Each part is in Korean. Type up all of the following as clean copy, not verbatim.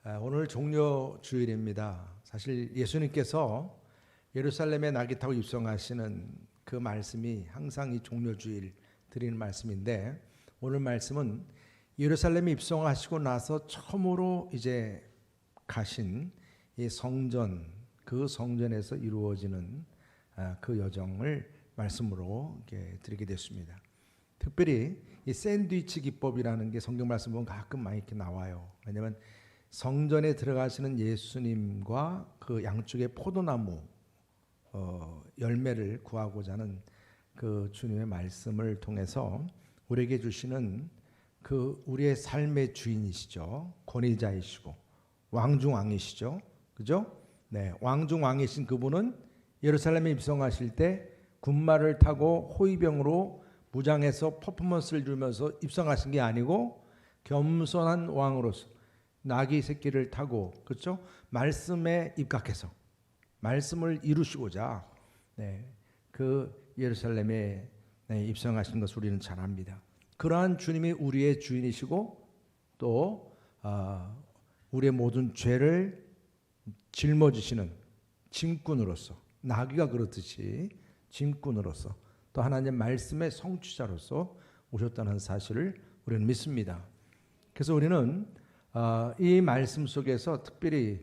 오늘 종려 주일입니다. 사실 예수님께서 예루살렘에 낙이 타고 입성하시는 그 말씀이 항상 이 종려 주일 드리는 말씀인데, 오늘 말씀은 예루살렘에 입성하시고 나서 처음으로 이제 가신 이 성전, 그 성전에서 이루어지는 그 여정을 말씀으로 이렇게 드리게 됐습니다. 특별히 이 샌드위치 기법이라는 게 성경 말씀 보면 가끔 많이 이렇게 나와요. 왜냐하면 성전에 들어가시는 예수님과 그 양쪽에 포도나무 열매를 구하고자 하는 그 주님의 말씀을 통해서 우리에게 주시는 그 우리의 삶의 주인이시죠. 권위자이시고 왕중왕이시죠. 그죠? 네, 왕중왕이신 그분은 예루살렘에 입성하실 때 군마를 타고 호위병으로 무장해서 퍼포먼스를 주면서 입성하신 게 아니고 겸손한 왕으로서 나귀 새끼를 타고, 그렇죠? 말씀에 입각해서 말씀을 이루시고자 그 예루살렘에 입성하신 것을 우리는 잘 압니다. 그러한 주님이 우리의 주인이시고 또 우리의 모든 죄를 짊어지시는 짐꾼으로서, 나귀가 그렇듯이 짐꾼으로서 또 하나님의 말씀의 성취자로서 오셨다는 사실을 우리는 믿습니다. 그래서 우리는 이 말씀 속에서 특별히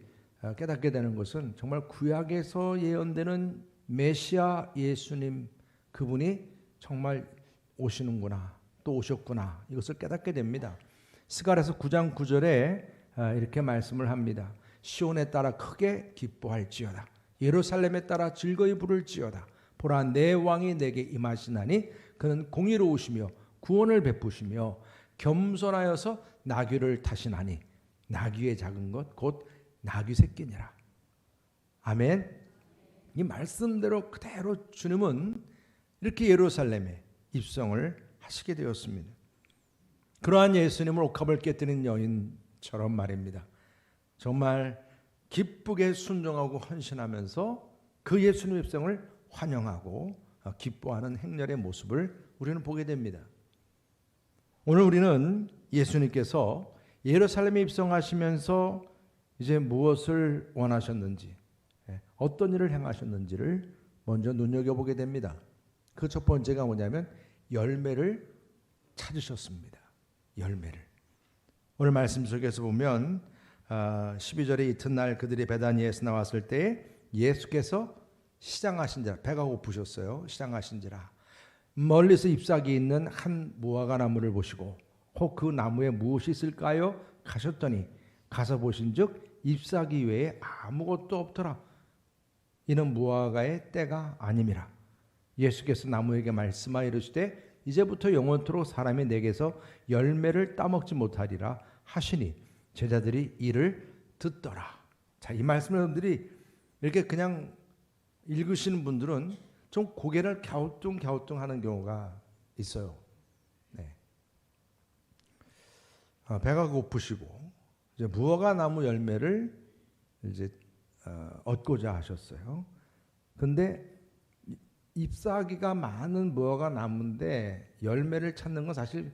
깨닫게 되는 것은 정말 구약에서 예언되는 메시아 예수님, 그분이 정말 오시는구나, 또 오셨구나, 이것을 깨닫게 됩니다. 스가랴서 9장 9절에 이렇게 말씀을 합니다. 시온에 따라 크게 기뻐할지어다, 예루살렘에 따라 즐거이 부를지어다. 보라, 내 왕이 내게 임하시나니 그는 공의로우시며 구원을 베푸시며 겸손하여서 나귀를 타시나니 나귀의 작은 것 곧 나귀 새끼니라. 아멘. 이 말씀대로 그대로 주님은 이렇게 예루살렘에 입성을 하시게 되었습니다. 그러한 예수님을 옥합을 깨뜨린 여인처럼 말입니다. 정말 기쁘게 순종하고 헌신하면서 그 예수님 입성을 환영하고 기뻐하는 행렬의 모습을 우리는 보게 됩니다. 오늘 우리는 예수님께서 예루살렘에 입성하시면서 이제 무엇을 원하셨는지, 어떤 일을 행하셨는지를 먼저 눈여겨보게 됩니다. 그 첫 번째가 뭐냐면 열매를 찾으셨습니다. 열매를. 오늘 말씀 속에서 보면 12절에 이튿날 그들이 베다니에서 나왔을 때 예수께서 시장하신지라, 배가 고프셨어요. 시장하신지라 멀리서 잎사귀 있는 한 무화과 나무를 보시고 혹 그 나무에 무엇이 있을까요? 가셨더니 가서 보신즉 잎사귀 외에 아무것도 없더라. 이는 무화과의 때가 아님이라. 예수께서 나무에게 말씀하여 이르시되 이제부터 영원토록 사람이 내게서 열매를 따먹지 못하리라 하시니 제자들이 이를 듣더라. 자, 이 말씀을 여러분들이 이렇게 그냥 읽으시는 분들은 좀 고개를 갸우뚱하는 경우가 있어요. 네. 배가 고프시고 이제 무화과 나무 열매를 이제 얻고자 하셨어요. 근데 잎사귀가 많은 무화과 나무인데 열매를 찾는 건 사실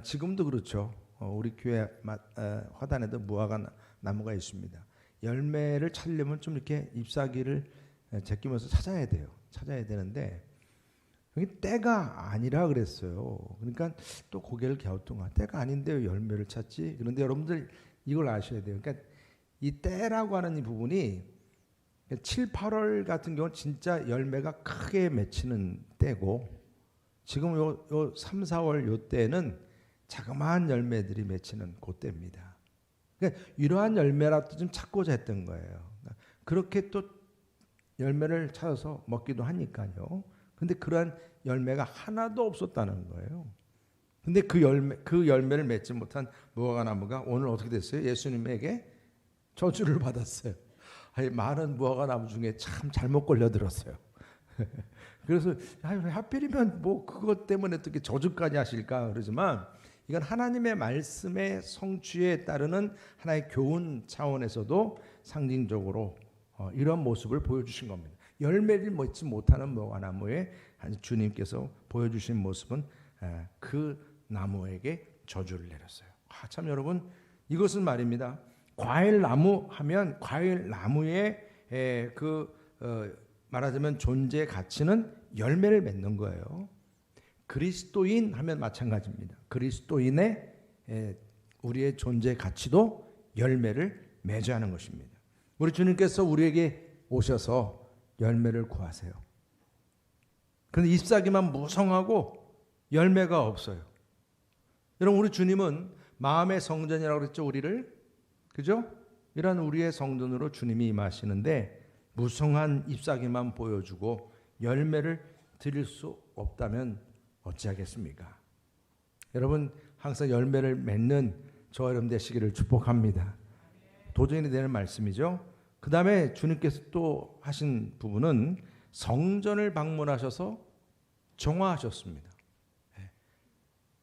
지금도 그렇죠. 우리 교회 화단에도 무화과 나무가 있습니다. 열매를 찾려면 좀 이렇게 잎사귀를 제끼면서 찾아야 돼요. 찾아야 되는데 여기 때가 아니라 그랬어요. 그러니까 또 고개를 갸우뚱하. 때가 아닌데 왜 열매를 찾지? 그런데 여러분들 이걸 아셔야 돼요. 그러니까 이 때라고 하는 이 부분이 7, 8월 같은 경우는 진짜 열매가 크게 맺히는 때고, 지금 요 3, 4월 요 때는 자그마한 열매들이 맺히는 그때입니다. 그러니까 이러한 열매라도 좀 찾고자 했던 거예요. 그렇게 또 열매를 찾아서 먹기도 하니까요. 근데 그러한 열매가 하나도 없었다는 거예요. 근데 그 열매를 맺지 못한 무화과 나무가 오늘 어떻게 됐어요? 예수님에게 저주를 받았어요. 아니, 많은 무화과 나무 중에 참 잘못 걸려들었어요. 그래서 하필이면 뭐 그것 때문에 어떻게 저주까지 하실까 그러지만, 이건 하나님의 말씀의 성취에 따르는 하나의 교훈 차원에서도 상징적으로 이런 모습을 보여주신 겁니다. 열매를 맺지 못하는 무화과 나무에 주님께서 보여주신 모습은 그 나무에게 저주를 내렸어요. 참 여러분, 이것은 말입니다. 과일 나무 하면 과일 나무의 말하자면 존재 가치는 열매를 맺는 거예요. 그리스도인 하면 마찬가지입니다. 그리스도인의 우리의 존재 가치도 열매를 맺어야 하는 것입니다. 우리 주님께서 우리에게 오셔서 열매를 구하세요. 그런데 잎사귀만 무성하고 열매가 없어요. 여러분, 우리 주님은 마음의 성전이라고 그랬죠, 우리를. 그죠? 이런 우리의 성전으로 주님이 임하시는데 무성한 잎사귀만 보여주고 열매를 드릴 수 없다면 어찌하겠습니까? 여러분, 항상 열매를 맺는 저와 여러분 되시기를 축복합니다. 도전이 되는 말씀이죠. 그 다음에 주님께서 또 하신 부분은 성전을 방문하셔서 정화하셨습니다.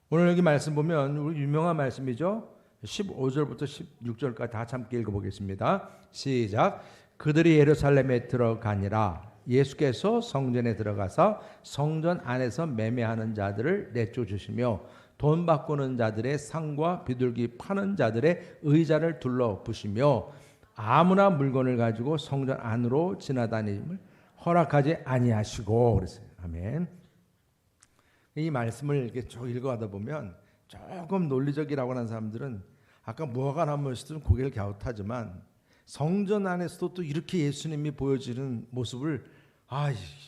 오늘 여기 말씀 보면 우리 유명한 말씀이죠. 15절부터 16절까지 다 함께 읽어보겠습니다. 시작. 그들이 예루살렘에 들어가니라. 예수께서 성전에 들어가서 성전 안에서 매매하는 자들을 내쫓으시며 돈 바꾸는 자들의 상과 비둘기 파는 자들의 의자를 둘러 부시며 아무나 물건을 가지고 성전 안으로 지나다님을 허락하지 아니하시고 그랬어요. 아멘. 이 말씀을 이렇게 쭉 읽어가다 보면 조금 논리적이라고 하는 사람들은 아까 무화과 나무에서도 고개를 갸웃하지만 성전 안에서도 또 이렇게 예수님이 보여지는 모습을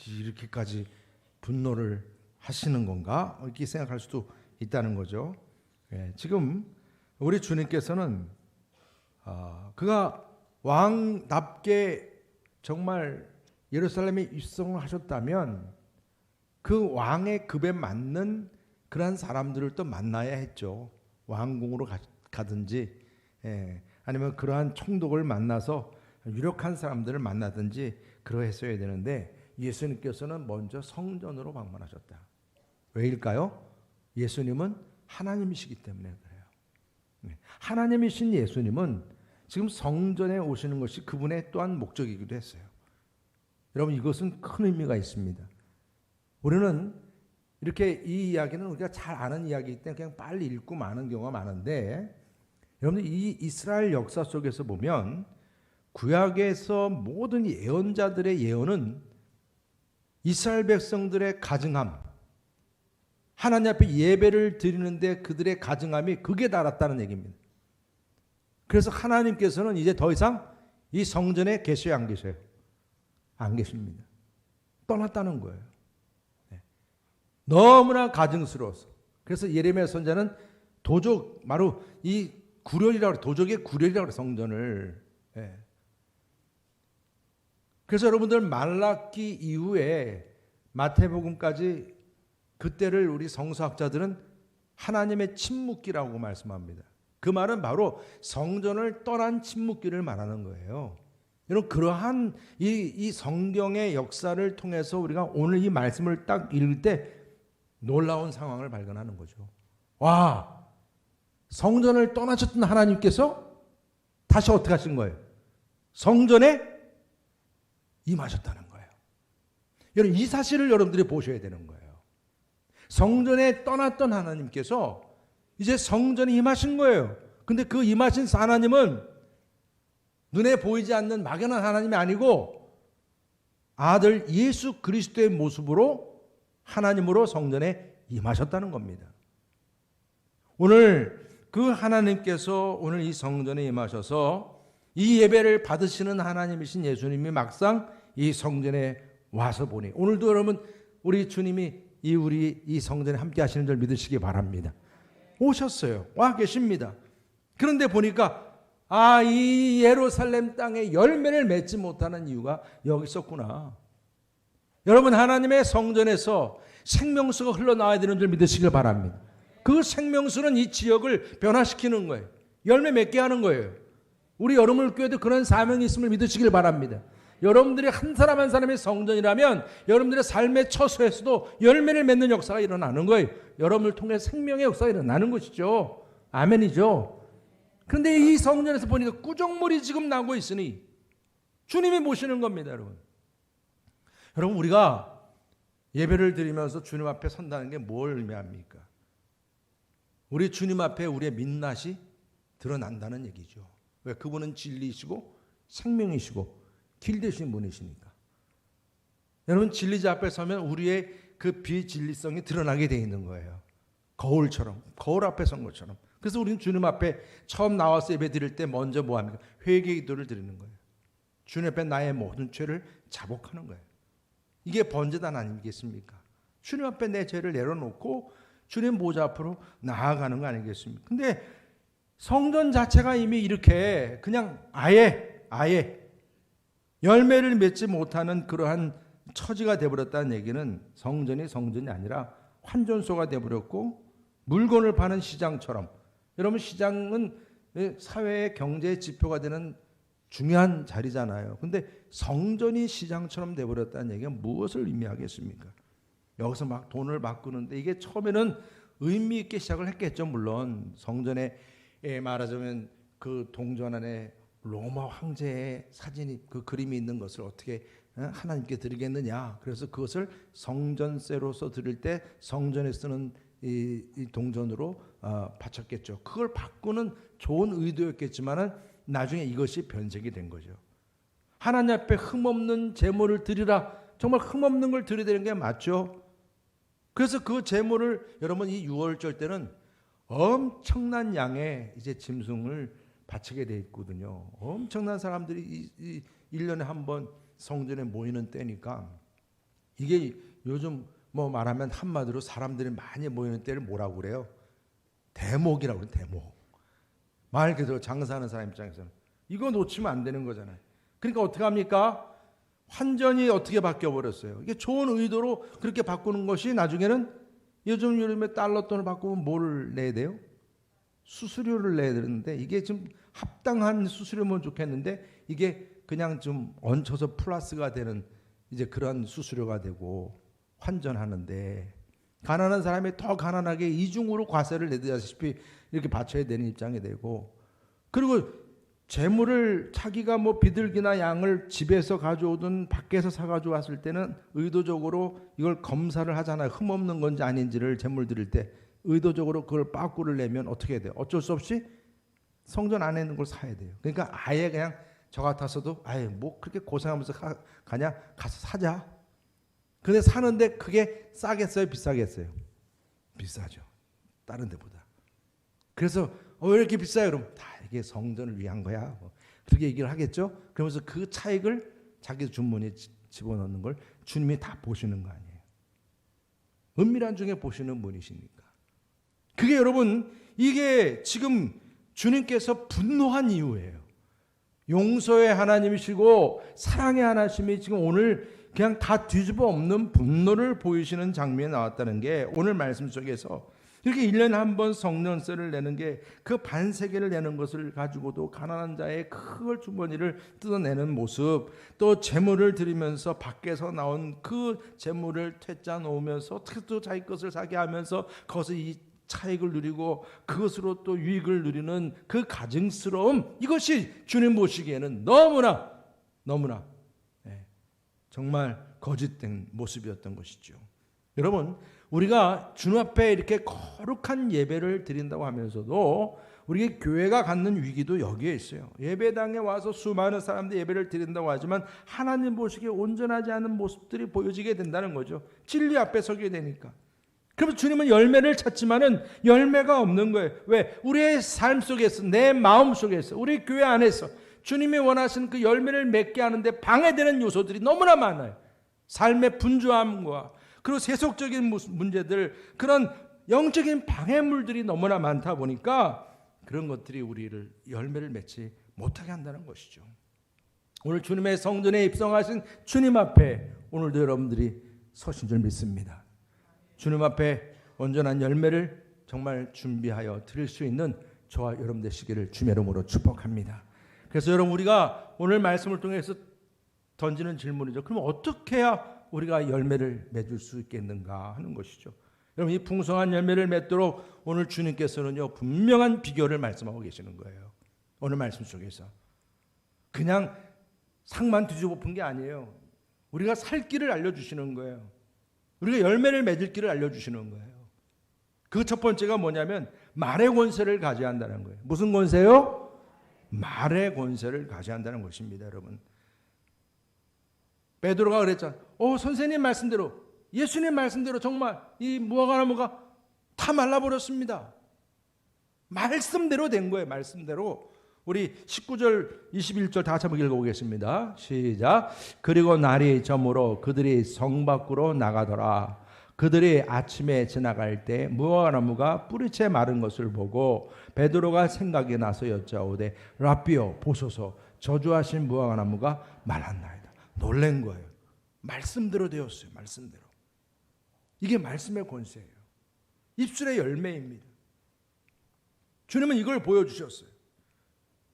이렇게까지 분노를 하시는 건가? 이렇게 생각할 수도 있다는 거죠. 지금 우리 주님께서는 그가 왕답게 정말 예루살렘에 입성을 하셨다면 그 왕의 급에 맞는 그러한 사람들을 또 만나야 했죠. 왕궁으로 가든지 아니면 그러한 총독을 만나서 유력한 사람들을 만나든지 그러했어야 되는데 예수님께서는 먼저 성전으로 방문하셨다. 왜일까요? 예수님은 하나님이시기 때문에 그래요. 하나님이신 예수님은 지금 성전에 오시는 것이 그분의 또한 목적이기도 했어요. 여러분, 이것은 큰 의미가 있습니다. 우리는 이렇게 이 이야기는 우리가 잘 아는 이야기이기 때문에 그냥 빨리 읽고 마는 경우가 많은데 여러분들 이 이스라엘 역사 속에서 보면 구약에서 모든 예언자들의 예언은 이스라엘 백성들의 가증함, 하나님 앞에 예배를 드리는데 그들의 가증함이 극에 달았다는 얘기입니다. 그래서 하나님께서는 이제 더 이상 이 성전에 계셔요, 안 계셔요? 안 계십니다. 떠났다는 거예요. 너무나 가증스러워서. 그래서 예레미야 선지자는 도적, 바로 이 구렬이라고 그래, 도적의 구렬이라고 그래, 성전을. 그래서 여러분들 말라기 이후에 마태복음까지 그때를 우리 성서학자들은 하나님의 침묵기라고 말씀합니다. 그 말은 바로 성전을 떠난 침묵기를 말하는 거예요. 여러분, 그러한 이 성경의 역사를 통해서 우리가 오늘 이 말씀을 딱 읽을 때 놀라운 상황을 발견하는 거죠. 와, 성전을 떠나셨던 하나님께서 다시 어떻게 하신 거예요? 성전에 임하셨다는 거예요. 여러분, 이 사실을 여러분들이 보셔야 되는 거예요. 성전에 떠났던 하나님께서 이제 성전에 임하신 거예요. 근데 그 임하신 하나님은 눈에 보이지 않는 막연한 하나님이 아니고 아들 예수 그리스도의 모습으로 하나님으로 성전에 임하셨다는 겁니다. 오늘 그 하나님께서 오늘 이 성전에 임하셔서 이 예배를 받으시는 하나님이신 예수님이 막상 이 성전에 와서 보니 오늘도 여러분 우리 주님이 우리 이 성전에 함께 하시는 줄 믿으시기 바랍니다. 오셨어요. 와 계십니다. 그런데 보니까 이 예루살렘 땅에 열매를 맺지 못하는 이유가 여기 있었구나. 여러분, 하나님의 성전에서 생명수가 흘러나와야 되는 줄 믿으시길 바랍니다. 그 생명수는 이 지역을 변화시키는 거예요. 열매 맺게 하는 거예요. 우리 여러분교회도 그런 사명이 있음을 믿으시길 바랍니다. 여러분들이 한 사람 한 사람의 성전이라면 여러분들의 삶의 처소에서도 열매를 맺는 역사가 일어나는 거예요. 여러분을 통해 생명의 역사가 일어나는 것이죠. 아멘이죠. 그런데 이 성전에서 보니까 구정물이 지금 나고 있으니 주님이 모시는 겁니다, 여러분. 여러분, 우리가 예배를 드리면서 주님 앞에 선다는 게 뭘 의미합니까? 우리 주님 앞에 우리의 민낯이 드러난다는 얘기죠. 왜? 그분은 진리이시고 생명이시고 길 되신 분이시니까. 여러분, 진리자 앞에 서면 우리의 그 비진리성이 드러나게 돼 있는 거예요. 거울처럼, 거울 앞에 선 것처럼. 그래서 우리는 주님 앞에 처음 나와서 예배 드릴 때 먼저 뭐 합니까? 회개 기도를 드리는 거예요. 주님 앞에 나의 모든 죄를 자복하는 거예요. 이게 번제단 아니겠습니까? 주님 앞에 내 죄를 내려놓고 주님 보좌 앞으로 나아가는 거 아니겠습니까? 근데 성전 자체가 이미 이렇게 그냥 아예 열매를 맺지 못하는 그러한 처지가 되어버렸다는 얘기는 성전이 아니라 환전소가 되어버렸고 물건을 파는 시장처럼, 여러분 시장은 사회의 경제의 지표가 되는 중요한 자리잖아요. 근데 성전이 시장처럼 되어버렸다는 얘기가 무엇을 의미하겠습니까? 여기서 막 돈을 바꾸는데 이게 처음에는 의미 있게 시작을 했겠죠. 물론 성전에 말하자면 그 동전 안에 로마 황제의 사진이, 그 그림이 있는 것을 어떻게 하나님께 드리겠느냐. 그래서 그것을 성전세로서 드릴 때 성전에 쓰는 이 동전으로 바쳤겠죠. 그걸 바꾸는 좋은 의도였겠지만은 나중에 이것이 변색이 된 거죠. 하나님 앞에 흠없는 제물을 드리라. 정말 흠없는 걸 드려야 되는 게 맞죠. 그래서 그 제물을 여러분 이 6월절 때는 엄청난 양의 이제 짐승을 바치게 돼 있거든요. 엄청난 사람들이 이 1년에 한 번 성전에 모이는 때니까, 이게 요즘 뭐 말하면 한마디로 사람들이 많이 모이는 때를 뭐라고 그래요? 대목이라고 그래요. 대목. 말 그대로 장사하는 사람 입장에서는 이거 놓치면 안 되는 거잖아요. 그러니까 어떻게 합니까? 환전이 어떻게 바뀌어 버렸어요. 이게 좋은 의도로 그렇게 바꾸는 것이 나중에는 요즘에 달러 돈을 바꾸면 뭐를 내야 돼요? 수수료를 내야 되는데, 이게 좀 합당한 수수료면 좋겠는데 이게 그냥 좀 얹혀서 플러스가 되는 이제 그런 수수료가 되고 환전하는데, 가난한 사람이 더 가난하게 이중으로 과세를 내듯이 이렇게 바쳐야 되는 입장이 되고, 그리고 재물을 자기가 뭐 비둘기나 양을 집에서 가져오든 밖에서 사가지고 왔을 때는 의도적으로 이걸 검사를 하잖아요. 흠없는 건지 아닌지를 재물 드릴 때 의도적으로 그걸 빠꾸를 내면 어떻게 해야 돼요? 어쩔 수 없이 성전 안에 있는 걸 사야 돼요. 그러니까 아예 그냥 저 같아서도 아예 뭐 그렇게 고생하면서 가냐, 가서 사자. 근데 사는데 그게 싸겠어요, 비싸겠어요? 비싸죠. 다른 데보다. 그래서 왜 이렇게 비싸요? 그럼 다 이게 성전을 위한 거야. 뭐 그렇게 얘기를 하겠죠. 그러면서 그 차익을 자기 주머니에 집어넣는 걸 주님이 다 보시는 거 아니에요. 은밀한 중에 보시는 분이시니까. 그게 여러분, 이게 지금 주님께서 분노한 이유예요. 용서의 하나님이시고 사랑의 하나님이 지금 오늘 그냥 다 뒤집어 엎는 분노를 보이시는 장면이 나왔다는 게 오늘 말씀 속에서, 이렇게 1년에 한 번 성년세를 내는 게 그 반세계를 내는 것을 가지고도 가난한 자의 그 주머니를 뜯어내는 모습, 또 재물을 드리면서 밖에서 나온 그 재물을 퇴짜 놓으면서 어떻게 또 자기 것을 사게 하면서 거기서 이 차익을 누리고 그것으로 또 유익을 누리는 그 가증스러움, 이것이 주님 보시기에는 너무나 정말 거짓된 모습이었던 것이죠. 여러분, 우리가 주님 앞에 이렇게 거룩한 예배를 드린다고 하면서도 우리 교회가 갖는 위기도 여기에 있어요. 예배당에 와서 수많은 사람들이 예배를 드린다고 하지만 하나님 보시기에 온전하지 않은 모습들이 보여지게 된다는 거죠. 진리 앞에 서게 되니까. 그럼 주님은 열매를 찾지만은 열매가 없는 거예요. 왜? 우리의 삶 속에서, 내 마음 속에서, 우리 교회 안에서 주님이 원하시는 그 열매를 맺게 하는데 방해되는 요소들이 너무나 많아요. 삶의 분주함과 그리고 세속적인 문제들, 그런 영적인 방해물들이 너무나 많다 보니까 그런 것들이 우리를 열매를 맺지 못하게 한다는 것이죠. 오늘 주님의 성전에 입성하신 주님 앞에 오늘도 여러분들이 서신 줄 믿습니다. 주님 앞에 온전한 열매를 정말 준비하여 드릴 수 있는 저와 여러분 되시기를 주의 이름으로 축복합니다. 그래서 여러분, 우리가 오늘 말씀을 통해서 던지는 질문이죠. 그럼 어떻게 해야 우리가 열매를 맺을 수 있겠는가 하는 것이죠. 여러분, 이 풍성한 열매를 맺도록 오늘 주님께서는요, 분명한 비결을 말씀하고 계시는 거예요. 오늘 말씀 속에서 그냥 상만 뒤집어 푼 게 아니에요. 우리가 살 길을 알려주시는 거예요. 우리가 열매를 맺을 길을 알려주시는 거예요. 그 첫 번째가 뭐냐면 말의 권세를 가져야 한다는 거예요. 무슨 권세요? 말의 권세를 가져야 한다는 것입니다, 여러분. 베드로가 그랬잖아요. 선생님 말씀대로, 예수님 말씀대로 정말 이 무화과 나무가 다 말라버렸습니다. 말씀대로 된 거예요. 말씀대로. 우리 19절 21절 다 같이 한번 읽어보겠습니다. 시작. 그리고 날이 저물어 그들이 성 밖으로 나가더라. 그들이 아침에 지나갈 때 무화과 나무가 뿌리채 마른 것을 보고 베드로가 생각이 나서 여짜오되 라삐요 보소서 저주하신 무화과 나무가 말랐나이다. 놀란 거예요. 말씀대로 되었어요. 말씀대로. 이게 말씀의 권세예요. 입술의 열매입니다. 주님은 이걸 보여주셨어요.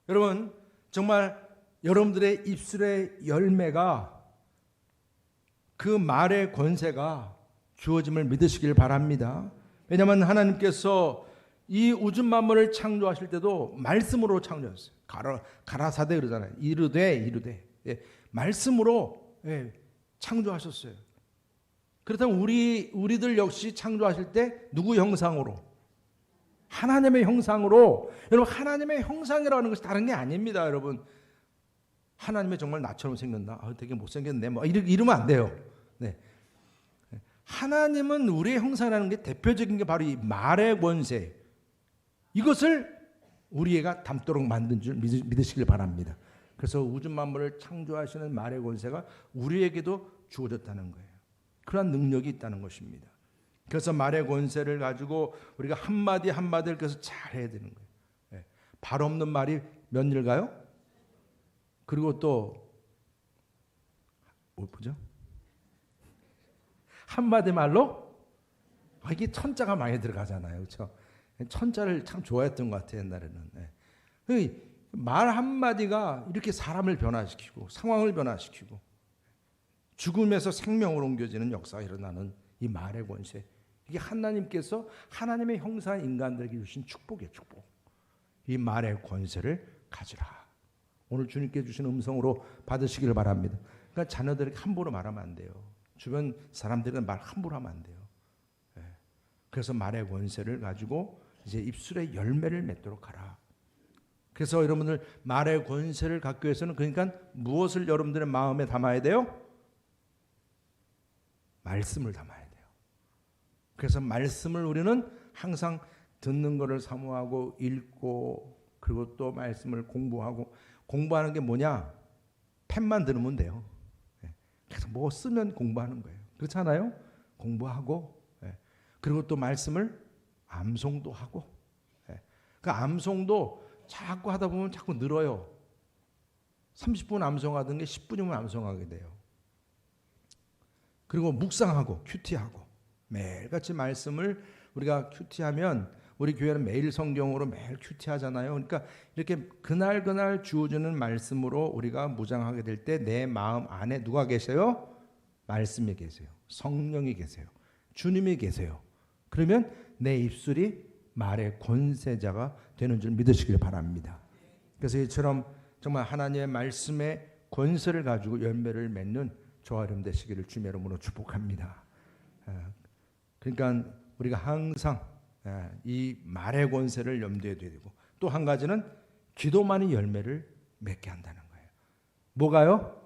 여러분, 정말 여러분들의 입술의 열매가 그 말의 권세가 주어짐을 믿으시길 바랍니다. 왜냐하면 하나님께서 이 우주 만물을 창조하실 때도 말씀으로 창조하셨어요. 가라사대 그러잖아요. 이르되 말씀으로 창조하셨어요. 그렇다면 우리들 역시 창조하실 때 누구 형상으로? 하나님의 형상으로. 여러분, 하나님의 형상이라는 것이 다른 게 아닙니다. 여러분, 하나님의 정말 나처럼 생겼나? 되게 못생겼네. 뭐 이러면 안 돼요. 네. 하나님은 우리의 형상이라는 게 대표적인 게 바로 이 말의 권세. 이것을 우리가 담도록 만든 줄 믿으시길 바랍니다. 그래서 우주 만물을 창조하시는 말의 권세가 우리에게도 주어졌다는 거예요. 그러한 능력이 있다는 것입니다. 그래서 말의 권세를 가지고 우리가 한마디 한마디를 그래서 잘해야 되는 거예요. 발 없는 말이 몇 일가요? 그리고 또 뭐죠? 한마디 말로 이게 천자가 많이 들어가잖아요. 그렇죠? 천자를 참 좋아했던 것 같아요. 옛날에는. 말 한마디가 이렇게 사람을 변화시키고 상황을 변화시키고 죽음에서 생명으로 옮겨지는 역사가 일어나는 이 말의 권세. 이게 하나님께서 하나님의 형상의 인간들에게 주신 축복이에요. 축복. 이 말의 권세를 가지라. 오늘 주님께 주신 음성으로 받으시기를 바랍니다. 그러니까 자녀들에게 함부로 말하면 안 돼요. 주변 사람들은 말 함부로 하면 안 돼요. 그래서 말의 권세를 가지고 이제 입술의 열매를 맺도록 하라. 그래서 여러분들 말의 권세를 갖기 위해서는 그러니까 무엇을 여러분들의 마음에 담아야 돼요? 말씀을 담아야 돼요. 그래서 말씀을 우리는 항상 듣는 것을 사모하고 읽고 그리고 또 말씀을 공부하고 공부하는 게 뭐냐? 펜만 들으면 돼요. 그래서 뭐 쓰면 공부하는 거예요. 그렇잖아요? 공부하고 그리고 또 말씀을 암송도 하고 그 암송도 자꾸 하다 보면 자꾸 늘어요. 30분 암송하던 게 10분이면 암송하게 돼요. 그리고 묵상하고 큐티하고 매일같이 말씀을 우리가 큐티하면 우리 교회는 매일 성경으로 매일 큐티하잖아요. 그러니까 이렇게 그날 주어주는 말씀으로 우리가 무장하게 될 때 내 마음 안에 누가 계세요? 말씀이 계세요. 성령이 계세요. 주님이 계세요. 그러면 내 입술이 말의 권세자가 되는 줄 믿으시길 바랍니다. 그래서 이처럼 정말 하나님의 말씀의 권세를 가지고 열매를 맺는 저와 여러분 되시기를 주님의 이름으로 축복합니다. 그러니까 우리가 항상 이 말의 권세를 염두에 둬야 되고 또 한 가지는 기도만이 열매를 맺게 한다는 거예요. 뭐가요?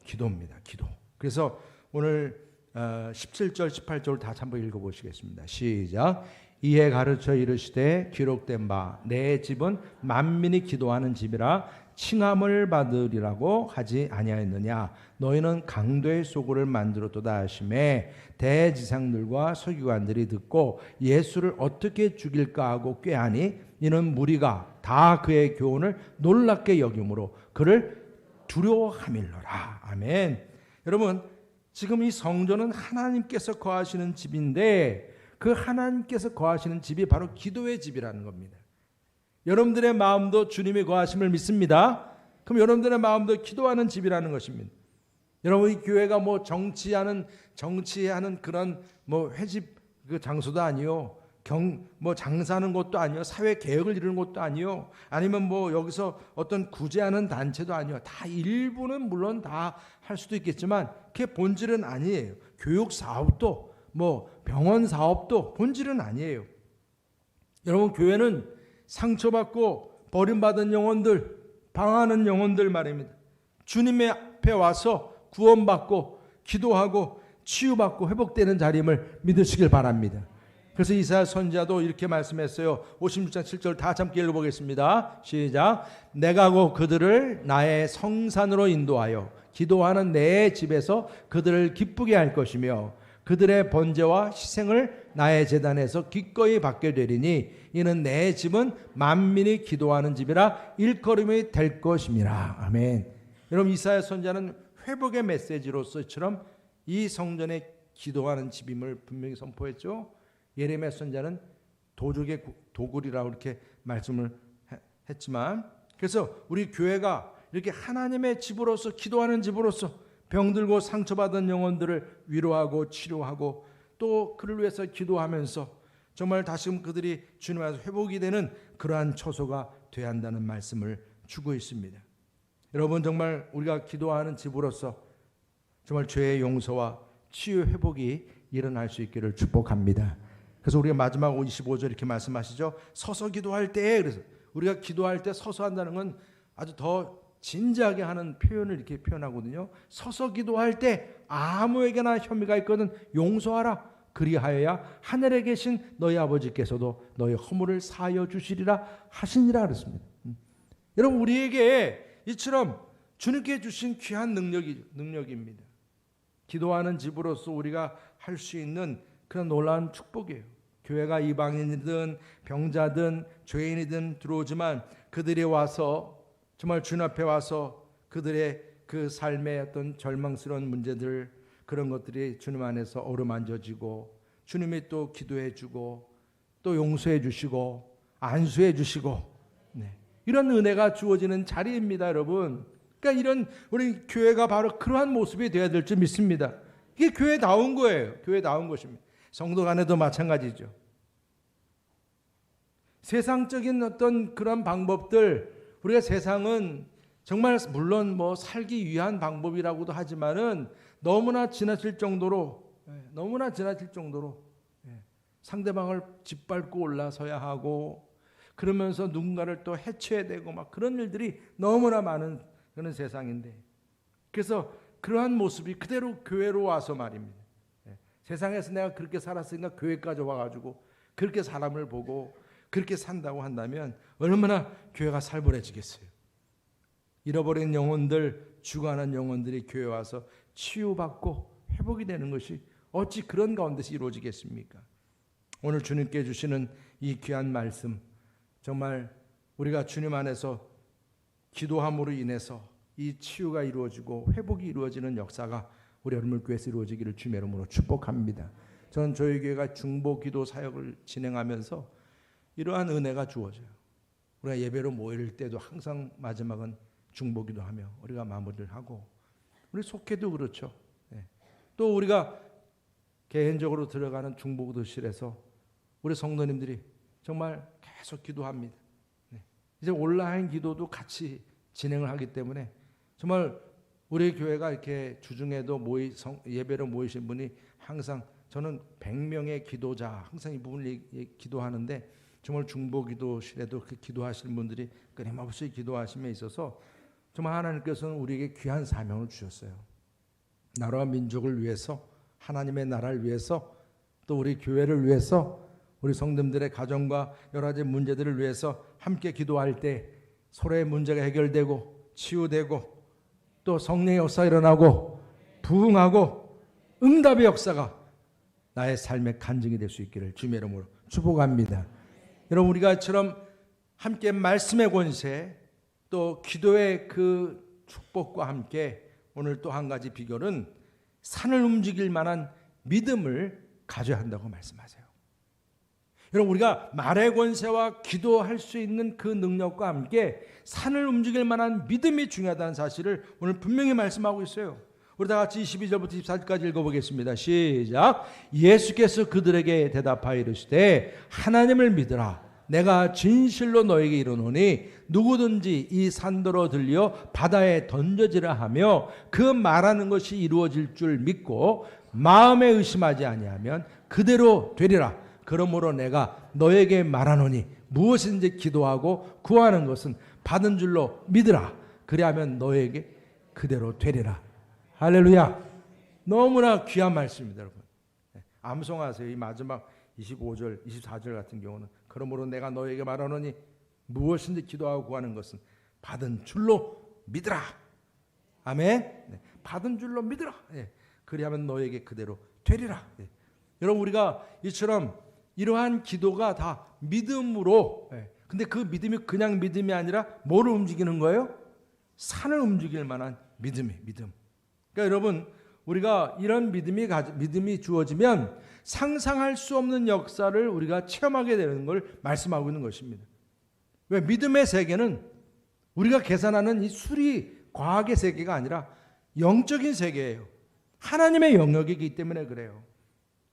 기도입니다. 기도. 그래서 오늘 17절 18절 다 한번 읽어보시겠습니다. 시작. 이에 가르쳐 이르시되 기록된 바 내 집은 만민이 기도하는 집이라 칭함을 받으리라고 하지 아니하였느냐. 너희는 강도의 소굴을 만들었도다 하시매 대지상들과 서기관들이 듣고 예수를 어떻게 죽일까 하고 꾀하니 이는 무리가 다 그의 교훈을 놀랍게 여김으로 그를 두려워함일러라. 아멘. 여러분, 지금 이 성전은 하나님께서 거하시는 집인데 그 하나님께서 거하시는 집이 바로 기도의 집이라는 겁니다. 여러분들의 마음도 주님이 거하심을 믿습니다. 그럼 여러분들의 마음도 기도하는 집이라는 것입니다. 여러분, 이 교회가 뭐 정치하는 그런 뭐 회집 그 장소도 아니요. 뭐 장사하는 것도 아니요. 사회 개혁을 이루는 것도 아니요. 아니면 뭐 여기서 어떤 구제하는 단체도 아니요. 다 일부는 물론 다 할 수도 있겠지만 그게 본질은 아니에요. 교육 사업도 뭐 병원 사업도 본질은 아니에요. 여러분, 교회는 상처받고 버림받은 영혼들, 방황하는 영혼들 말입니다. 주님의 앞에 와서 구원받고 기도하고 치유받고 회복되는 자림을 믿으시길 바랍니다. 그래서 이사야 선지자도 이렇게 말씀했어요. 56장 7절 다 함께 읽어보겠습니다. 시작. 내가 곧 그들을 나의 성산으로 인도하여 기도하는 내 집에서 그들을 기쁘게 할 것이며 그들의 번제와 희생을 나의 제단에서 기꺼이 받게 되리니 이는 내 집은 만민이 기도하는 집이라 일컬음이 될 것임이라. 아멘. 여러분, 이사야 선지자는 회복의 메시지로서처럼 이 성전에 기도하는 집임을 분명히 선포했죠. 예레미야 선지자는 도적의 도굴이라고 이렇게 말씀을 했지만, 그래서 우리 교회가 이렇게 하나님의 집으로서 기도하는 집으로서 병들고 상처받은 영혼들을 위로하고 치료하고 또 그를 위해서 기도하면서 정말 다시금 그들이 주님 안에서 회복이 되는 그러한 처소가 되어야 한다는 말씀을 주고 있습니다. 여러분, 정말 우리가 기도하는 집으로서 정말 죄의 용서와 치유 회복이 일어날 수 있기를 축복합니다. 그래서 우리가 마지막 25절 이렇게 말씀하시죠. 서서 기도할 때, 그래서 우리가 기도할 때 서서 한다는 건 아주 더 진지하게 하는 표현을 이렇게 표현하거든요. 서서 기도할 때 아무에게나 혐의가 있거든 용서하라. 그리하여야 하늘에 계신 너희 아버지께서도 너희 허물을 사하여 주시리라 하시니라 그랬습니다. 여러분, 우리에게 이처럼 주님께 주신 귀한 능력입니다. 기도하는 집으로서 우리가 할 수 있는 그런 놀라운 축복이에요. 교회가 이방인이든 병자든 죄인이든 들어오지만 그들이 와서 정말 주님 앞에 와서 그들의 그 삶의 어떤 절망스러운 문제들, 그런 것들이 주님 안에서 어루만져지고 주님이 또 기도해 주고 또 용서해 주시고 안수해 주시고, 네, 이런 은혜가 주어지는 자리입니다, 여러분. 그러니까 이런 우리 교회가 바로 그러한 모습이 되어야 될 줄 믿습니다. 이게 교회다운 거예요. 교회다운 것입니다. 성도 간에도 마찬가지죠. 세상적인 어떤 그런 방법들, 우리가 세상은 정말 물론 뭐 살기 위한 방법이라고도 하지만은 너무나 지나칠 정도로 상대방을 짓밟고 올라서야 하고 그러면서 누군가를 또 해쳐야 되고 막 그런 일들이 너무나 많은 그런 세상인데, 그래서 그러한 모습이 그대로 교회로 와서 말입니다. 세상에서 내가 그렇게 살았으니까 교회까지 와가지고 그렇게 사람을 보고 그렇게 산다고 한다면 얼마나 교회가 살벌해지겠어요. 잃어버린 영혼들, 죽어가는 영혼들이 교회 와서 치유받고 회복이 되는 것이 어찌 그런 가운데서 이루어지겠습니까? 오늘 주님께 주시는 이 귀한 말씀, 정말 우리가 주님 안에서 기도함으로 인해서 이 치유가 이루어지고 회복이 이루어지는 역사가 우리 여러분교회에서 이루어지기를 주님의 이름으로 축복합니다. 저는 저희 교회가 중보기도 사역을 진행하면서 이러한 은혜가 주어져요. 우리가 예배로 모일 때도 항상 마지막은 중보기도하며 우리가 마무리를 하고, 우리 속회도 그렇죠. 또 우리가 개인적으로 들어가는 중보기도실에서 우리 성도님들이 정말 계속 기도합니다. 이제 온라인 기도도 같이 진행을 하기 때문에 정말 우리 교회가 이렇게 주중에도 예배로 모이신 분이 항상, 저는 100명의 기도자, 항상 이 부분을 기도하는데 정말 중보기도실에도 그렇게 기도하시는 분들이 끊임없이 기도하심에 있어서 정말 하나님께서는 우리에게 귀한 사명을 주셨어요. 나라와 민족을 위해서, 하나님의 나라를 위해서, 또 우리 교회를 위해서, 우리 성도들의 가정과 여러 가지 문제들을 위해서 함께 기도할 때 서로의 문제가 해결되고 치유되고 또 성령의 역사가 일어나고 부흥하고 응답의 역사가 나의 삶의 간증이 될 수 있기를 주님의 이름으로 축복합니다. 여러분, 우리가 이처럼 함께 말씀의 권세, 또 기도의 그 축복과 함께 오늘 또 한 가지 비결은 산을 움직일 만한 믿음을 가져야 한다고 말씀하세요. 여러분, 우리가 말의 권세와 기도할 수 있는 그 능력과 함께 산을 움직일 만한 믿음이 중요하다는 사실을 오늘 분명히 말씀하고 있어요. 우리 다 같이 22절부터 24절까지 읽어보겠습니다. 시작. 예수께서 그들에게 대답하여 이르시되 하나님을 믿으라. 내가 진실로 너에게 이르노니 누구든지 이 산더러 들려 바다에 던져지라 하며 그 말하는 것이 이루어질 줄 믿고 마음에 의심하지 아니하면 그대로 되리라. 그러므로 내가 너에게 말하노니 무엇인지 기도하고 구하는 것은 받은 줄로 믿으라. 그리하면 너에게 그대로 되리라. 할렐루야. 너무나 귀한 말씀입니다, 여러분. 암송하세요. 이 마지막 25절, 24절 같은 경우는 그러므로 내가 너에게 말하노니 무엇인지 기도하고 구하는 것은 받은 줄로 믿으라. 아멘. 받은 줄로 믿으라. 그리하면 너에게 그대로 되리라. 여러분, 우리가 이처럼 이러한 기도가 다 믿음으로, 근데 그 믿음이 그냥 믿음이 아니라 뭐를 움직이는 거예요? 산을 움직일 만한 믿음. 그러니까 여러분, 우리가 이런 믿음이 주어지면 상상할 수 없는 역사를 우리가 체험하게 되는 걸 말씀하고 있는 것입니다. 왜? 믿음의 세계는 우리가 계산하는 이 수리 과학의 세계가 아니라 영적인 세계예요. 하나님의 영역이기 때문에 그래요.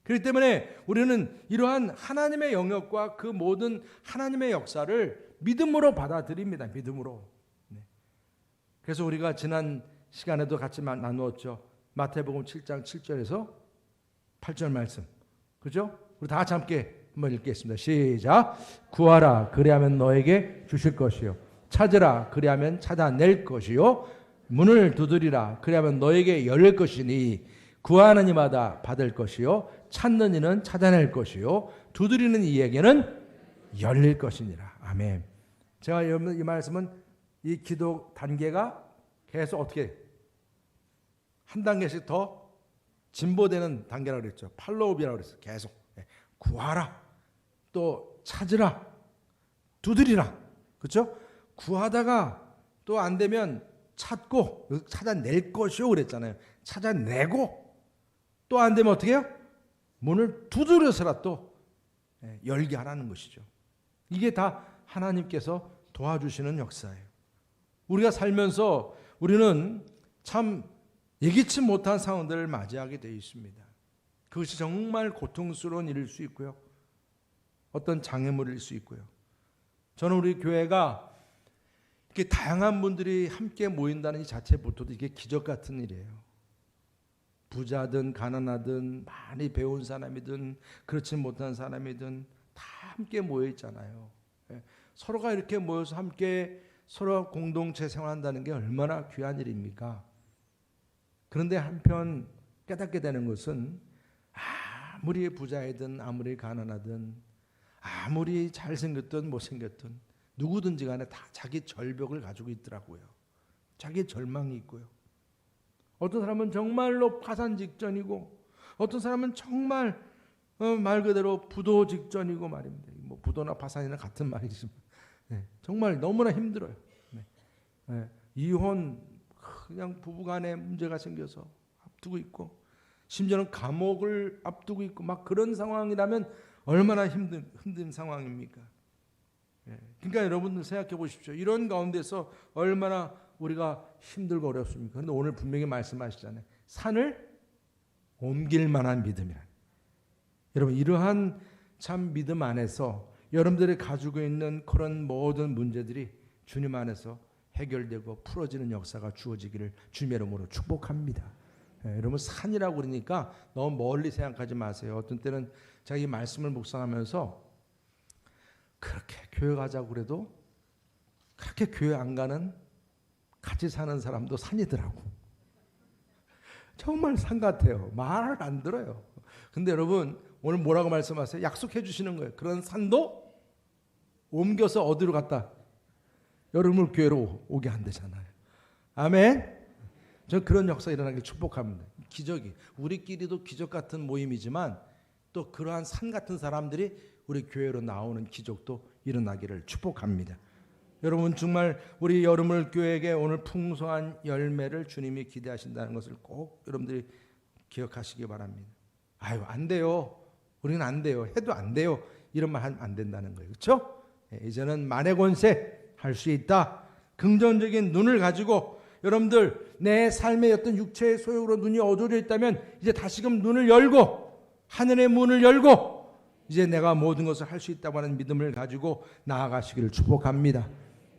그렇기 때문에 우리는 이러한 하나님의 영역과 그 모든 하나님의 역사를 믿음으로 받아들입니다. 믿음으로. 그래서 우리가 지난 시간에도 같이 나누었죠. 마태복음 7장 7절에서 8절 말씀. 그죠? 우리 다 같이 함께 한번 읽겠습니다. 시작. 구하라 그리하면 너에게 주실 것이요. 찾으라 그리하면 찾아낼 것이요. 문을 두드리라 그리하면 너에게 열릴 것이니 구하는 이마다 받을 것이요. 찾는 이는 찾아낼 것이요. 두드리는 이에게는 열릴 것이니라. 아멘. 제가 이 말씀은 이 기도 단계가 계속 어떻게 한 단계씩 더 진보되는 단계라고 그랬죠. 팔로우업이라고 그랬어요. 계속 구하라, 또 찾으라, 두드리라. 그렇죠? 구하다가 또 안 되면 찾고 찾아낼 것이요 그랬잖아요. 찾아내고 또 안 되면 어떻게 해요? 문을 두드려서라도 열게 하라는 것이죠. 이게 다 하나님께서 도와주시는 역사예요. 우리가 살면서 우리는 참 예기치 못한 상황들을 맞이하게 되어 있습니다. 그것이 정말 고통스러운 일일 수 있고요. 어떤 장애물일 수 있고요. 저는 우리 교회가 이렇게 다양한 분들이 함께 모인다는 이 자체부터도 이게 기적 같은 일이에요. 부자든 가난하든 많이 배운 사람이든 그렇지 못한 사람이든 다 함께 모여 있잖아요. 서로가 이렇게 모여서 함께 서로 공동체 생활한다는 게 얼마나 귀한 일입니까? 그런데 한편 깨닫게 되는 것은 아무리 부자이든 아무리 가난하든 아무리 잘생겼든 못생겼든 누구든지 간에 다 자기 절벽을 가지고 있더라고요. 자기 절망이 있고요. 어떤 사람은 정말로 파산 직전이고 어떤 사람은 정말 말 그대로 부도 직전이고 말입니다. 뭐 부도나 파산이나 같은 말이지만 정말 너무나 힘들어요. 이혼 그냥 부부간에 문제가 생겨서 앞두고 있고 심지어는 감옥을 앞두고 있고 막 그런 상황이라면 얼마나 힘든 상황입니까? 그러니까 여러분들 생각해 보십시오. 이런 가운데서 얼마나 우리가 힘들고 어렵습니까? 그런데 오늘 분명히 말씀하시잖아요. 산을 옮길 만한 믿음이라. 여러분 이러한 참 믿음 안에서 여러분들이 가지고 있는 그런 모든 문제들이 주님 안에서 해결되고 풀어지는 역사가 주어지기를 주님의 이름으로 축복합니다. 여러분 산이라고 그러니까 너무 멀리 생각하지 마세요. 어떤 때는 제가 이 말씀을 묵상하면서 그렇게 교회 가자고 그래도 그렇게 교회 안 가는 같이 사는 사람도 산이더라고. 정말 산 같아요. 말을 안 들어요. 근데 여러분 오늘 뭐라고 말씀하세요? 약속해 주시는 거예요. 그런 산도 옮겨서 어디로 갔다? 여러분을 교회로 오게 한대잖아요. 아멘. 저는 그런 역사 일어나길 축복합니다. 기적이 우리끼리도 기적 같은 모임이지만 또 그러한 산 같은 사람들이 우리 교회로 나오는 기적도 일어나기를 축복합니다. 여러분 정말 우리 여름을 교회에게 오늘 풍성한 열매를 주님이 기대하신다는 것을 꼭 여러분들이 기억하시기 바랍니다. 아유 안 돼요. 우리는 안 돼요. 해도 안 돼요. 이런 말 하면 안 된다는 거예요. 그렇죠? 이제는 만의 권세 할 수 있다. 긍정적인 눈을 가지고 여러분들 내 삶의 어떤 육체의 소욕으로 눈이 어두워져 있다면 이제 다시금 눈을 열고 하늘의 문을 열고 이제 내가 모든 것을 할 수 있다고 하는 믿음을 가지고 나아가시기를 축복합니다.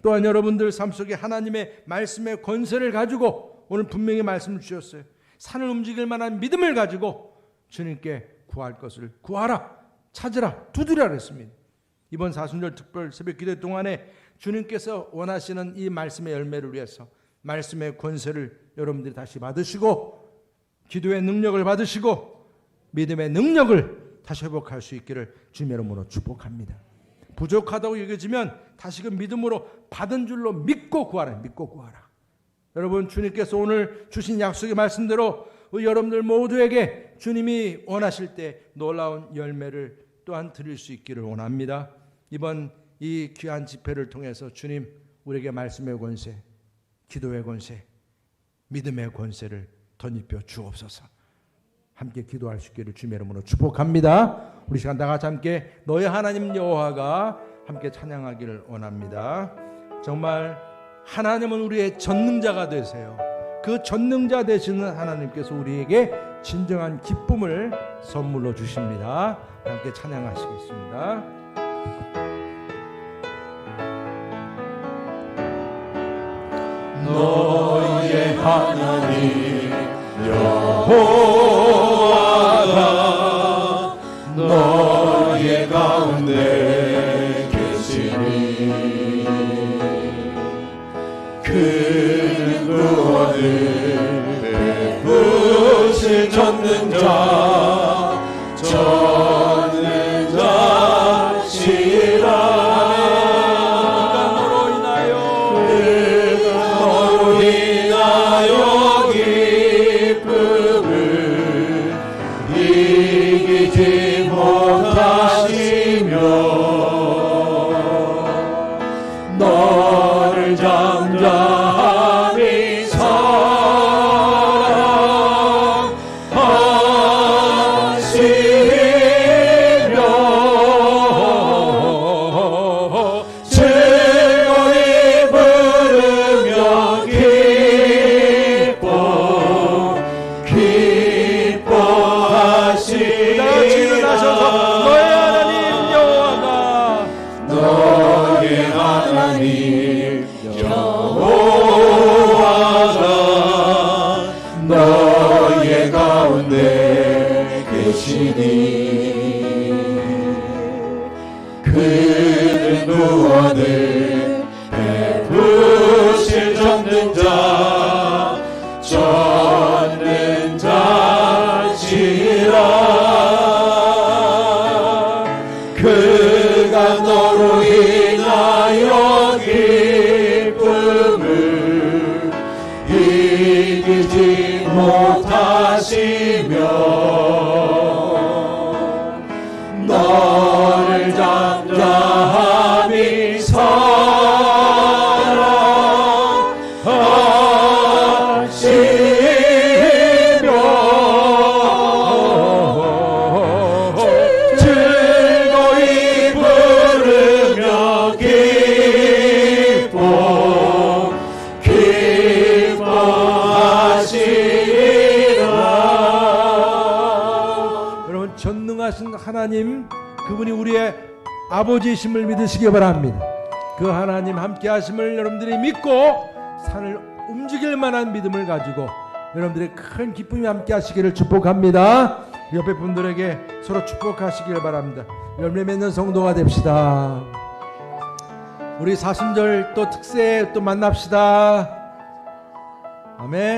또한 여러분들 삶 속에 하나님의 말씀의 권세를 가지고 오늘 분명히 말씀을 주셨어요. 산을 움직일 만한 믿음을 가지고 주님께 구할 것을 구하라, 찾으라, 두드리라 그랬습니다. 이번 사순절 특별 새벽 기도 동안에 주님께서 원하시는 이 말씀의 열매를 위해서 말씀의 권세를 여러분들이 다시 받으시고 기도의 능력을 받으시고 믿음의 능력을 다시 회복할 수 있기를 주님의 이름으로 축복합니다. 부족하다고 여겨지면 다시금 믿음으로 받은 줄로 믿고 구하라. 믿고 구하라. 여러분, 주님께서 오늘 주신 약속의 말씀대로 여러분들 모두에게 주님이 원하실 때 놀라운 열매를 또한 드릴 수 있기를 원합니다. 이번 이 귀한 집회를 통해서 주님 우리에게 말씀의 권세, 기도의 권세, 믿음의 권세를 덧입혀 주옵소서. 함께 기도할 수 있기를 주님의 이름으로 축복합니다. 우리 시간 다 같이 함께 너의 하나님 여호와가 함께 찬양하기를 원합니다. 정말 하나님은 우리의 전능자가 되세요. 그 전능자 되시는 하나님께서 우리에게 진정한 기쁨을 선물로 주십니다. 함께 찬양하시겠습니다. 너의 하나님 여호와가 너의 가운데 계시니 그는 구원을 베푸실 전능자 전능자시라. 이기지 못하시며 너를 잠잠히 사랑하시며 즐거이 부르며 너의 하나님 여호와가 너의 가운데 계시니 그는 구원을 베푸실 전능자 전능자시라. 그가 너로 인하여 기쁨을 이기지 못하시며 너를 잠잠히 사랑하시며 즐거이 부르며 기뻐하시리라. 여러분, 전능하신 하나님, 그분이 우리의 아버지이심을 믿으시기 바랍니다. 그 하나님 함께 하심을 여러분들이 믿고 산을 움직일 만한 믿음을 가지고 여러분들의 큰 기쁨이 함께 하시기를 축복합니다. 옆에 분들에게 서로 축복하시길 바랍니다. 열매 맺는 성도가 됩시다. 우리 사순절 또 특세 또 만납시다. 아멘.